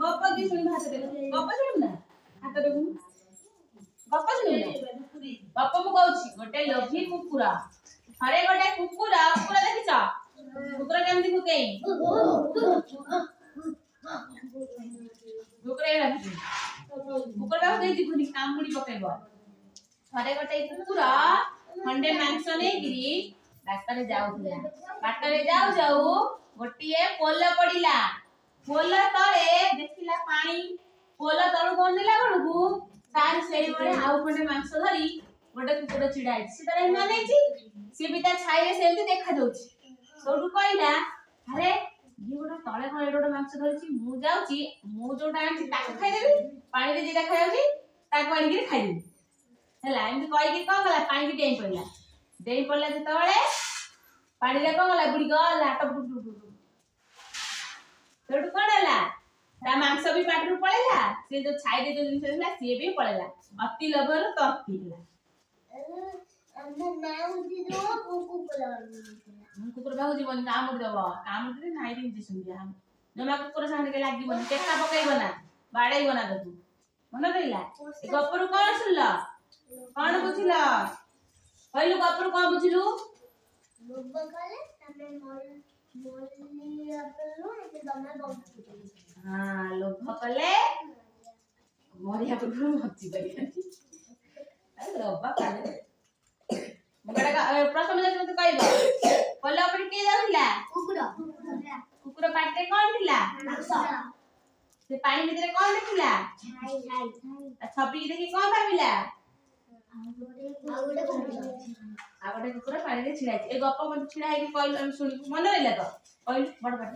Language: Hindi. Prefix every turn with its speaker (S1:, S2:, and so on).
S1: गप की सुनी भात दे गप सुन ना हाथ दे गप सुन ना गप मु कहूची गोटे लोभी कुकुरा हरे गोटे कुकुरा कुकुरा देखिछ कुकुरा केमती फुकेई कुकुरा रखी कुकुरा दे जीवनी कामुड़ी पकेबो हरे गोटे कुकुरा खंडे मांस नै गिरी बाटरे जाऊ जाऊ गोटिए पोल पड़िला पोल तळे देखिला पानी पोल तळु बंदिला बडगु तार सेई बळे आउ खंडे मांस धरी गोटे कुकुरा चिड़ा से तारे मानेची से भी ता छाइले सेमती देखा जाउची सोडु कइला अरे ये गोटा तळे कोन एडोटा मांस धरिची मु जाउची मु जोटा आंची ताक खाइ देबी पानी रे जे देखा जाउची ताक पानी के खाइ देबी हला एमती कहि के कोन गला पानी के डेई पड़ला जेतबळे पानी रे कोन गला बुडी गला टप टप टप सेडु कोनला ता मांस भी पाटरू पळेला से जो छाइ दे जो जिंस होला से भी पळेला अति लोभर तत्तीला
S2: अंदर ना उठी दो
S1: कुकुर बाहु जीवन काम दे नाइ दिन दिसुन दिया जमा कुकुर सामने के लागी बन केका पकैबो ना बाडै बना दे तू मन रहिला ए गपरु कोन सुनला कोन बुझिला पहिलो गपरु कोन बुझिलु
S2: लोभ कले तमे मोली अपलो एते दमे बहुत
S1: हां लोभ कले मोरिया पुरु मच्ची गई अरे लोभ कले मुगडा प्रथम जस मते कहबो पल्ला पर के जाउला कुकुर पाटे कोन थिला से पानी भीतर कोन देखिला छपी देखि कोन भाबिला आ गोटे कुकुर पानी रे छिड़ाई ए गप मन छिड़ाई के कहल सुनी मन रहिला तो कहल बड़ बड़